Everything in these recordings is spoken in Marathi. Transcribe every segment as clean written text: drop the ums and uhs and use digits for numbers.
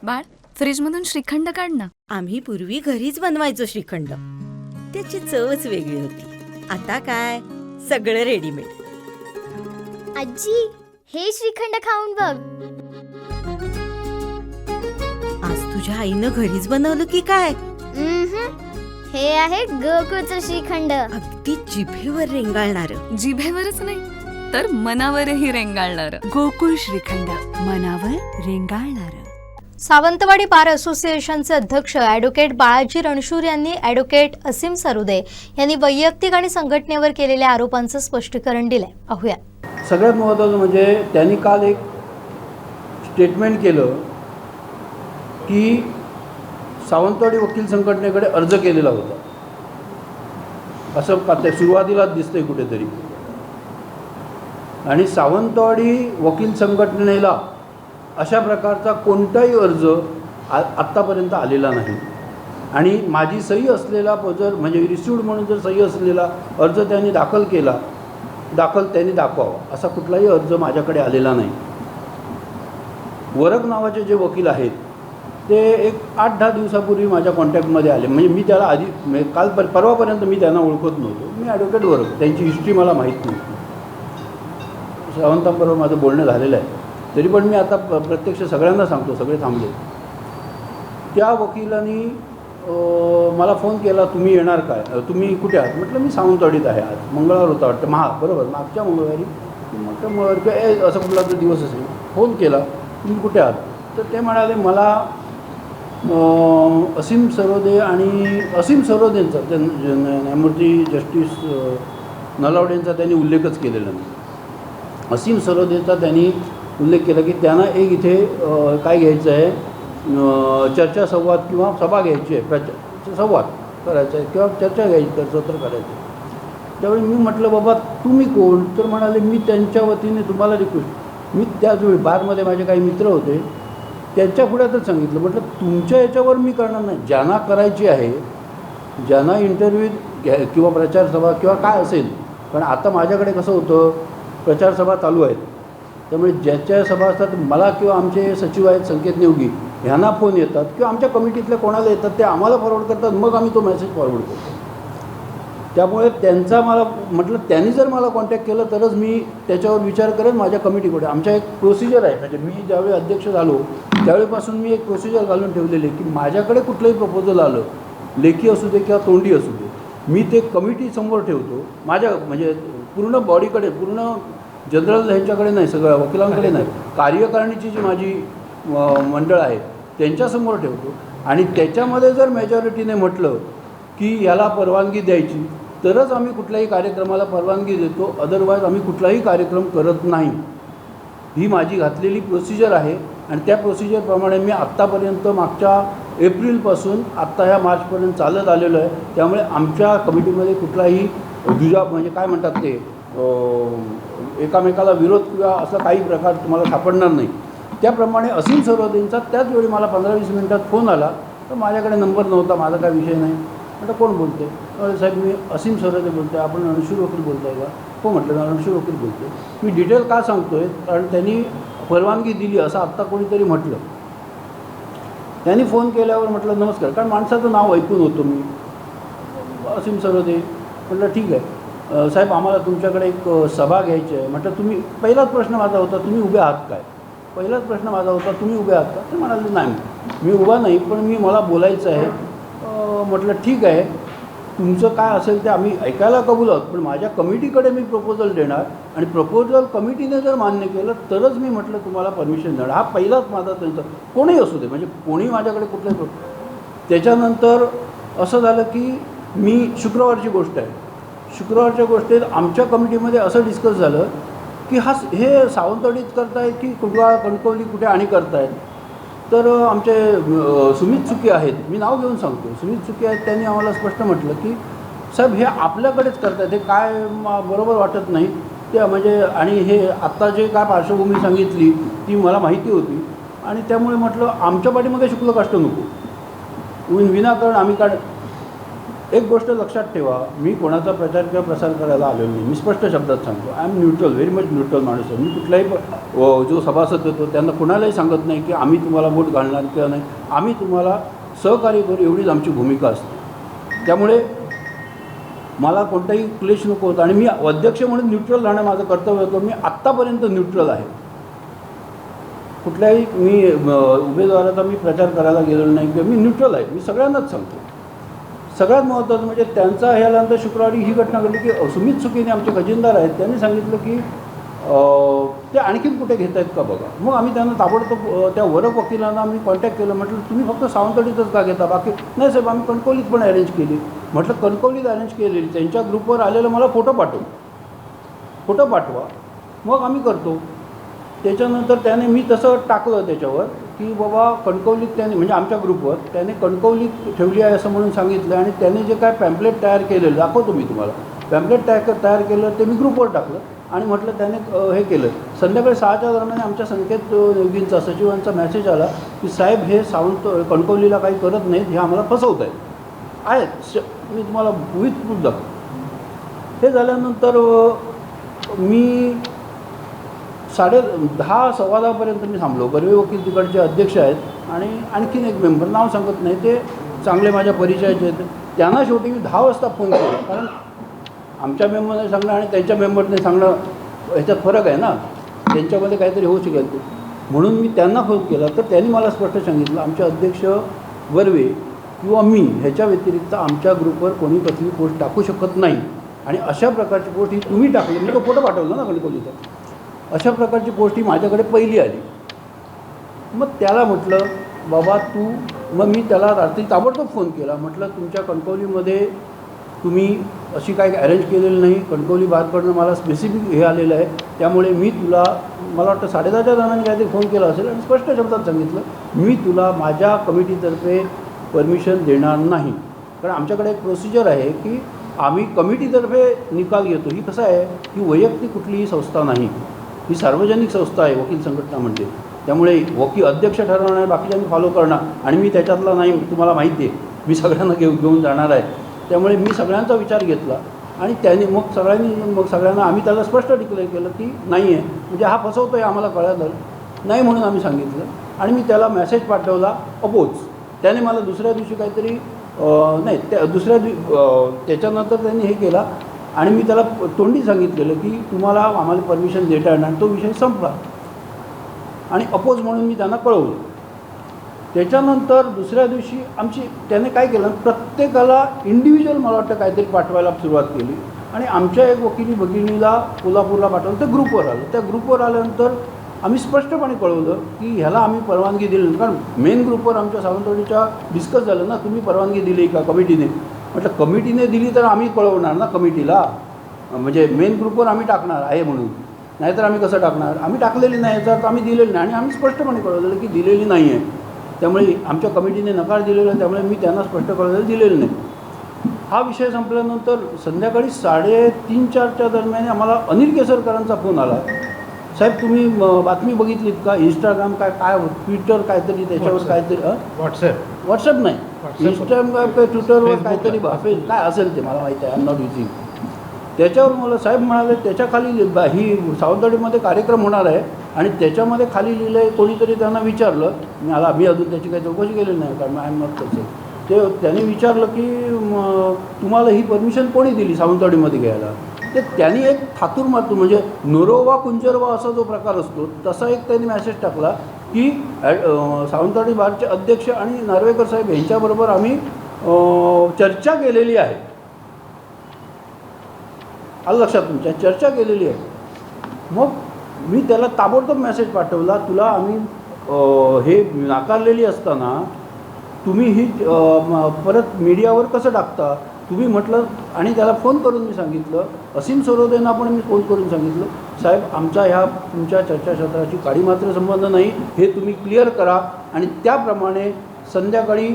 बाळ, फ्रीजमधून श्रीखंड काढ ना. आम्ही पूर्वी घरीच बनवायचो श्रीखंड. त्याची चवच वेगळी होती. आता काय सगळं रेडीमेड. आजी, हे श्रीखंड खाऊन बघ. आज तुझ्या आईनं घरीच बनवलं की काय? हे आहे गोकुळचं श्रीखंड. अगदी जिभेवर रेंगाळणार. जिभेवरच नाही तर मनावरही रेंगाळणार. गोकुळ श्रीखंड, मनावर रेंगाळणार. सावंतवाडी बार असोसिएशनचे अध्यक्ष ॲडव्होकेट बाळाजी रणशूर यांनी ॲडव्होकेट असीम सरोदे यांनी वैयक्तिक आणि संघटनेवर केलेल्या आरोपांचं स्पष्टीकरण दिलंय. पाहूया. सगळ्यात महत्त्वाचं म्हणजे त्यांनी काल एक स्टेटमेंट केलं की सावंतवाडी वकील संघटनेकडे अर्ज केलेला होता, असं सुरुवातीलाच दिसतंय कुठेतरी. आणि सावंतवाडी वकील संघटनेला अशा प्रकारचा कोणताही अर्ज आत्तापर्यंत आलेला नाही. आणि माझी सही असलेला जर म्हणजे रिसिव्ड म्हणून जर सही असलेला अर्ज त्यांनी त्यांनी दाखवावा, असा कुठलाही अर्ज माझ्याकडे आलेला नाही. वरक नावाचे जे वकील आहेत ते एक 8-10 दिवसापूर्वी माझ्या कॉन्टॅक्टमध्ये आले. म्हणजे मी त्याला आधी काल परवापर्यंत मी त्यांना ओळखत नव्हतो. मी ॲडव्होकेट वरक, त्यांची हिस्ट्री मला माहीत नव्हती. सावंतांबरोबर माझं बोलणं झालेलं आहे, तरी पण मी आता प्रत्यक्ष सगळ्यांना सांगतो, सगळे थांबले. त्या वकिलांनी मला फोन केला, तुम्ही येणार काय, तुम्ही कुठे आहात? म्हटलं मी सावंतवाडीत आहे. आज मंगळवार होता वाटतं, बरोबर मागच्या मंगळवारी. म्हटलं मंगळवार किंवा असं कुठला तर दिवस असेल. फोन केला, तुम्ही कुठे आहात? तर ते म्हणाले मला असीम सरोदेंचा न्यायमूर्ती जस्टिस नलावडेंचा त्यांनी उल्लेखच केलेला नाही. असीम सरोदेचा त्यांनी उल्लेख केला की त्यांना एक इथे काय घ्यायचं आहे, चर्चा संवाद किंवा सभा घ्यायची आहे, संवाद करायचा आहे किंवा चर्चा घ्यायची, सत्र करायचं आहे. त्यावेळी मी म्हटलं बाबा तुम्ही कोण? तर म्हणाले मी त्यांच्या वतीने तुम्हाला रिक्वेस्ट. मी त्याचवेळी बारमध्ये माझे काही मित्र होते, त्यांच्या पुढ्यातच सांगितलं, म्हटलं तुमच्या याच्यावर मी करणार नाही. ज्यांना करायची आहे, ज्यांना इंटरव्ह्यू किंवा प्रचारसभा किंवा काय असेल, कारण आता माझ्याकडे कसं होतं, प्रचारसभा चालू आहेत, त्यामुळे ज्याच्या सभा असतात मला किंवा आमचे सचिव आहेत संकेत नेवगी ह्यांना फोन येतात किंवा आमच्या कमिटीतल्या कोणाला येतात, ते आम्हाला फॉरवर्ड करतात, मग आम्ही तो मेसेज फॉरवर्ड करतो. त्यामुळे त्यांचा मला म्हटलं त्यांनी जर मला कॉन्टॅक्ट केलं तरच मी त्याच्यावर विचार करेन माझ्या कमिटीकडे. आमच्या एक प्रोसिजर आहे, म्हणजे मी ज्यावेळी अध्यक्ष झालो त्यावेळीपासून मी एक प्रोसिजर घालून ठेवलेली आहे की माझ्याकडे कुठलंही प्रपोजल आलं, लेखी असू दे किंवा तोंडी असू दे, मी ते कमिटीसमोर ठेवतो. माझ्या म्हणजे पूर्ण बॉडीकडे, पूर्ण जनरल ह्यांच्याकडे नाही, सगळ्या वकिलांकडे नाही, कार्यकारिणीची जी माझी मंडळ आहे त्यांच्यासमोर ठेवतो. आणि त्याच्यामध्ये जर मेजॉरिटीने म्हटलं की याला परवानगी द्यायची तरच आम्ही कुठल्याही कार्यक्रमाला परवानगी देतो, अदरवाईज आम्ही कुठलाही कार्यक्रम करत नाही. ही माझी घातलेली प्रोसिजर आहे. आणि त्या प्रोसिजरप्रमाणे मी आत्तापर्यंत मागच्या एप्रिलपासून आत्ता ह्या मार्चपर्यंत चालत आलेलो आहे. त्यामुळे आमच्या कमिटीमध्ये कुठलाही म्हणजे काय म्हणतात ते एकामेकाला विरोध किंवा असं काही प्रकार तुम्हाला सापडणार नाही. त्याप्रमाणे असीम सरोदेंचा त्याच वेळी मला 15-20 मिनटात फोन आला. तर माझ्याकडे नंबर नव्हता, माझा काय विषय नाही. म्हटलं कोण बोलते? साहेब मी असीम सरोदे बोलतो आहे. आपण रणशूर वकील बोलताय का? हो म्हटलं रणशूर वकील बोलतो. मी डिटेल का सांगतो आहे, कारण त्यांनी परवानगी दिली असं आत्ता कोणीतरी म्हटलं. त्यांनी फोन केल्यावर म्हटलं नमस्कार, कारण माणसाचं नाव ऐकून होतो मी, असीम सरोदे. म्हटलं ठीक आहे साहेब, आम्हाला तुमच्याकडे एक सभा घ्यायची आहे. म्हटलं तुम्ही, पहिलाच प्रश्न माझा होता तुम्ही उभे आहात काय? पहिलाच प्रश्न माझा होता तुम्ही उभे आहात का? ते म्हणाले नाही मी उभा नाही, पण मला बोलायचं आहे. म्हटलं ठीक आहे, तुमचं काय असेल ते आम्ही ऐकायला कबूल आहोत, पण माझ्या कमिटीकडे मी प्रपोजल देणार आणि प्रपोजल कमिटीने जर मान्य केलं तरच मी म्हटलं तुम्हाला परमिशन देणार. हा पहिलाच माझा त्यांचा, कोणीही असू दे, म्हणजे कोणी माझ्याकडे कुठलंही. त्याच्यानंतर असं झालं की मी शुक्रवारची गोष्ट आहे, शुक्रवारच्या गोष्टीत आमच्या कमिटीमध्ये असं डिस्कस झालं की हे सावंतवाडीत करतायत की कणकवली कुठे आणि करतायत. तर आमचे सुमित चुकी आहेत, मी नाव घेऊन सांगतो, सुमित चुकी आहेत, त्यांनी आम्हाला स्पष्ट म्हटलं की साहेब हे आपल्याकडेच करतायत, हे काय बरोबर वाटत नाही ते. म्हणजे आणि हे आत्ता जे काय पार्श्वभूमी सांगितली ती मला माहिती होती. आणि त्यामुळे म्हटलं आमच्या पाठीमध्ये शुक्ल काष्ट नको, विनाकारण आम्ही एक गोष्ट लक्षात ठेवा, मी कोणाचा प्रचार किंवा प्रसार करायला आलेलो नाही. मी स्पष्ट शब्दात सांगतो, I am neutral, very much neutral माणूस आहे. मी कुठलाही जो सभासद होतो त्यांना कुणालाही सांगत नाही की आम्ही तुम्हाला वोट घालणार किंवा नाही. आम्ही तुम्हाला सहकार्य करू एवढीच आमची भूमिका असते. त्यामुळे मला कोणताही क्लेश नको होता आणि मी अध्यक्ष म्हणून न्यूट्रल राहणं माझं कर्तव्य होतं. मी आत्तापर्यंत न्यूट्रल आहे. कुठल्याही मी उमेदवाराचा मी प्रचार करायला गेलेलो नाही किंवा मी न्यूट्रल आहे. मी सगळ्यांनाच सांगतो. सगळ्यात महत्त्वाचं म्हणजे त्यांचा ह्यानंतर शुक्रवारी ही घटना घडली की सुमित सुकीने आमचे खजिनदार आहेत, त्यांनी सांगितलं की ते आणखीन कुठे घेत आहेत का बघा. मग आम्ही त्यांना ताबडतोब त्या वरक वकिलांना आम्ही कॉन्टॅक्ट केलं. म्हटलं तुम्ही फक्त सावंतवाडीतच का घेता, बाकी नाही साहेब आम्ही कणकवलीत पण अरेंज केली. म्हटलं कणकवलीत अरेंज केलेली, त्यांच्या ग्रुपवर आलेलं मला फोटो पाठवा, मग आम्ही करतो. त्याच्यानंतर त्याने मी तसं टाकलं त्याच्यावर की बाबा कणकवलीत त्याने म्हणजे आमच्या ग्रुपवर त्याने कणकवलीत ठेवली आहे असं म्हणून सांगितलं. आणि त्याने जे काय पॅम्पलेट तयार केलेलं दाखवतो मी तुम्हाला. पॅम्पलेट तयार केलं ते मी ग्रुपवर टाकलं आणि म्हटलं त्याने हे केलं. संध्याकाळी 6च्या दरम्यान आमच्या संकेत योगींचा सचिवांचा मेसेज आला की साहेब हे कणकवलीला काही करत नाहीत, हे आम्हाला फसवत आहेत. मी तुम्हाला विथ प्रूफ दाखवतो. हे झाल्यानंतर मी 10:30 सव्वा-10पर्यंत मी थांबलो. बर्वे वकील तिकडचे अध्यक्ष आहेत आणि आणखीन एक मेंबर, नाव सांगत नाही, ते चांगले माझ्या परिचयाचे आहेत. त्यांना शेवटी मी 10 वाजता फोन केला. कारण आमच्या मेंबरने सांगणं आणि त्यांच्या मेंबरने सांगणं ह्याच्यात फरक आहे ना, त्यांच्यामध्ये काहीतरी होऊ शकेल ते. म्हणून मी त्यांना फोन केला तर त्यांनी मला स्पष्ट सांगितलं आमचे अध्यक्ष बर्वे किंवा मी ह्याच्या व्यतिरिक्त आमच्या ग्रुपवर कोणी कसली पोस्ट टाकू शकत नाही. आणि अशा प्रकारची पोस्ट ही तुम्ही टाकली, मी तो फोटो पाठवला ना कणकवलीचा. अशा प्रकारची पोस्ट ही माझ्याकडे पहिली आली. मग त्याला म्हटलं बाबा तू, मग मी त्याला रात्री ताबडतोब फोन केला. म्हटलं तुमच्या कणकवलीमध्ये तुम्ही अशी काही अरेंज केलेली नाही. कणकवली बाहेरकडनं मला स्पेसिफिक हे आलेलं आहे, त्यामुळे मी तुला, मला वाटतं 10:30च्या दरम्यान काहीतरी फोन केला असेल आणि स्पष्ट शब्दात सांगितलं मी तुला माझ्या कमिटीतर्फे परमिशन देणार नाही. कारण आमच्याकडे एक प्रोसिजर आहे की आम्ही कमिटीतर्फे निकाल घेतो. ही कसं आहे की वैयक्तिक कुठलीही संस्था नाही, ही सार्वजनिक संस्था आहे वकील संघटना म्हणजे. त्यामुळे वकील अध्यक्ष ठरवणार, बाकीच्यांनी फॉलो करणार आणि मी त्याच्यातला नाही. तुम्हाला माहिती आहे मी सगळ्यांना घेऊन जाणार आहे. त्यामुळे मी सगळ्यांचा विचार घेतला आणि त्याने मग सगळ्यांना आम्ही त्याला स्पष्ट डिक्लेअर केलं की नाही आहे, म्हणजे हा फसवतो आहे आम्हाला कळलं नाही म्हणून आम्ही सांगितलं. आणि मी त्याला मेसेज पाठवला अपोज. त्याने मला दुसऱ्या दिवशी काहीतरी नाही त्याच्यानंतर त्यांनी हे केला आणि मी त्याला तोंडी सांगितलेलं की तुम्हाला आम्हाला परमिशन देता येणार. तो विषय संपला आणि अपोज म्हणून मी त्यांना कळवलं. त्याच्यानंतर दुसऱ्या दिवशी त्याने काय केलं, प्रत्येकाला इंडिव्हिज्युअल मला वाटतं काहीतरी पाठवायला सुरुवात केली. आणि आमच्या एक भगिनीला कोल्हापूरला पाठवलं. त्या ग्रुपवर आलं. त्या ग्रुपवर आल्यानंतर आम्ही स्पष्टपणे कळवलं की ह्याला आम्ही परवानगी दिली नाही. कारण मेन ग्रुपवर आमच्या सावंतवाडीच्या डिस्कस झालं ना, तुम्ही परवानगी दिली का कमिटीने. म्हटलं कमिटीने दिली तर आम्ही कळवणार ना कमिटीला, म्हणजे मेन ग्रुपवर आम्ही टाकणार आहे म्हणून, नाहीतर आम्ही कसं टाकणार. आम्ही टाकलेली नाही तर आम्ही दिलेली नाही. आणि आम्ही स्पष्टपणे कळवलेलं की दिलेली नाही आहे. त्यामुळे आमच्या कमिटीने नकार दिलेला, त्यामुळे मी त्यांना स्पष्ट कळवलेलं दिलेलं नाही. हा विषय संपल्यानंतर संध्याकाळी 3:30-4च्या दरम्यान आम्हाला अनिल केसरकरांचा फोन आला. साहेब तुम्ही बातमी बघितलीत का, इंस्टाग्राम काय ट्विटर काहीतरी त्याच्यावर काहीतरी व्हॉट्सअप नाही, इंस्टाग्राम काय ट्विटरवर काहीतरी काय असेल ते मला माहिती आहे, आय एम नॉट युजिंग. त्याच्यावर मला साहेब म्हणाले त्याच्या खाली ही सावंतवाडीमध्ये कार्यक्रम होणार आहे आणि त्याच्यामध्ये खाली लिहिलं आहे. कोणीतरी त्यांना विचारलं, मी अजून त्याची काही चौकशी केलेली नाही कारण आय एम नॉट तसे. त्याने विचारलं की तुम्हाला ही परमिशन कोणी दिली सावंतवाडीमध्ये घ्यायला. ते त्यांनी एक थातूर मारतो, म्हणजे नोरोवा कुंजरवा असा जो प्रकार असतो तसा एक त्यांनी मॅसेज टाकला की सावंतवाडी बारचे अध्यक्ष आणि नार्वेकर साहेब यांच्याबरोबर आम्ही चर्चा केलेली आहे. आलं लक्षात तुमच्या, चर्चा केलेली आहे. मग मी त्याला ताबडतोब मेसेज पाठवला, तुला आम्ही हे नाकारलेली असताना तुम्ही ही परत मीडियावर कसं टाकता तुम्ही म्हटलं. आणि त्याला फोन करून मी सांगितलं, असीम सरोदेंना पण मी फोन करून सांगितलं साहेब आमचा ह्या तुमच्या चर्चासत्राची काडी मात्र संबंध नाही, हे तुम्ही क्लिअर करा. आणि त्याप्रमाणे संध्याकाळी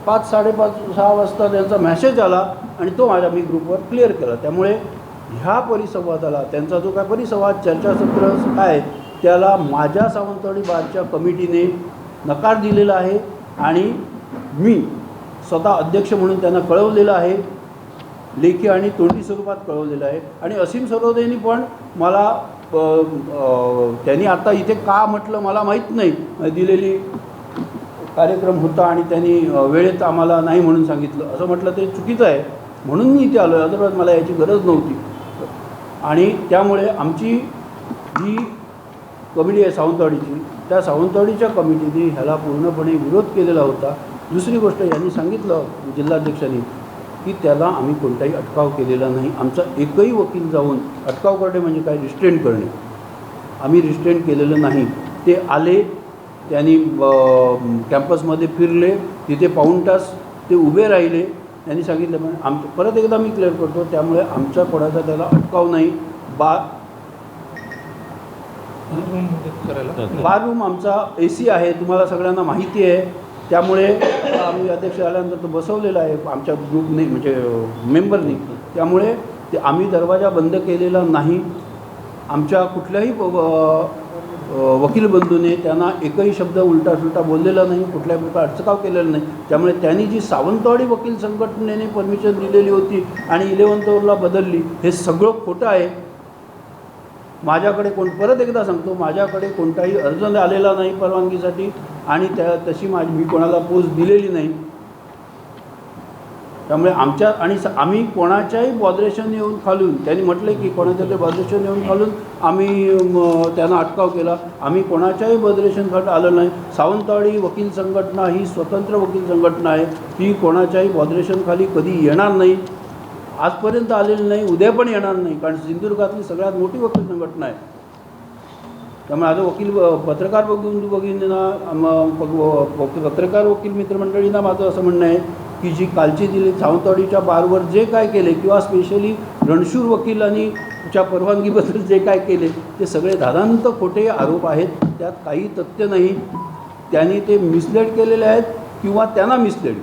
5-6:30 वाजता त्यांचा मॅसेज आला आणि तो माझ्या मी ग्रुपवर क्लिअर केला. त्यामुळे ह्या परिसंवादाला, त्यांचा जो काय परिसंवाद चर्चासत्र आहे त्याला माझ्या सावंतवाडी बारच्या कमिटीने नकार दिलेला आहे. आणि मी स्वतः अध्यक्ष म्हणून त्यांना कळवलेलं आहे, लेखी आणि तोंडी स्वरूपात कळवलेलं आहे. आणि असीम सरोदेंनी पण मला त्यांनी आता इथे का म्हटलं मला माहीत नाही, दिलेली कार्यक्रम होता आणि त्यांनी वेळेत आम्हाला नाही म्हणून सांगितलं असं म्हटलं ते चुकीचं आहे, म्हणून मी इथे आलो आहे, अदरवाईज मला याची गरज नव्हती. आणि त्यामुळे आमची जी कमिटी आहे सावंतवाडीची, त्या सावंतवाडीच्या कमिटीने ह्याला पूर्णपणे विरोध केलेला होता. दुसरी गोष्ट यांनी सांगितलं जिल्हाध्यक्षांनी की त्याला आम्ही कोणताही अटकाव केलेला नाही. आमचा एकही वकील जाऊन अटकाव करणे म्हणजे काय, रिस्ट्रेंट करणे, आम्ही रिस्ट्रेंट केलेलं नाही. ते आले, त्यांनी कॅम्पसमध्ये फिरले, तिथे पाऊण तास ते उभे राहिले, त्यांनी सांगितलं. पण परत एकदा मी क्लिअर करतो, त्यामुळे आमचा कोणाचा त्याला अटकाव नाही. बार रूम आमचा AC आहे, तुम्हाला सगळ्यांना माहिती आहे. त्यामुळे आम्ही अध्यक्ष आल्यानंतर तो बसवलेला आहे आमच्या ग्रुपने, म्हणजे मेंबरनी. त्यामुळे ते आम्ही दरवाजा बंद केलेला नाही. आमच्या कुठल्याही वकील बंधूने त्यांना एकही शब्द उलटा सुलटा बोललेला नाही, कुठल्याही प्रकार अटकाव केलेला नाही. त्यामुळे त्यांनी जी सावंतवाडी वकील संघटनेने परमिशन दिलेली होती आणि 11th आवरला बदलली, हे सगळं खोटं आहे. माझ्याकडे परत एकदा सांगतो, माझ्याकडे कोणताही अर्ज आलेला नाही परवानगीसाठी आणि तशी मी कोणाला पोस्ट दिलेली नाही. त्यामुळे आम्ही कोणाच्याही बॉदरेशन येऊन खालून, त्यांनी म्हटले की कोणाच्या बॉदरेशन येऊन खालून आम्ही त्यांना अटकाव केला, आम्ही कोणाच्याही बॉदरेशन खाली आलं नाही. सावंतवाडी वकील संघटना ही स्वतंत्र वकील संघटना आहे, ती कोणाच्याही बॉदरेशन खाली कधी येणार नाही, आजपर्यंत आलेली नाही, उद्या पण येणार नाही. कारण सिंधुदुर्गातली सगळ्यात मोठी वकील संघटना आहे. त्यामुळे माझं पत्रकार पत्रकार वकील मित्रमंडळींना माझं असं म्हणणं आहे की जी कालची दिली सावंतवाडीच्या बारवर जे काय केले, किंवा स्पेशली रणशूर वकिलांनी च्या परवानगीबद्दल जे काय केले, ते सगळे धादांत खोटे आरोप आहेत. त्यात काही तथ्य नाही. त्यांनी ते मिसलेड केलेले आहेत किंवा त्यांना मिसलेड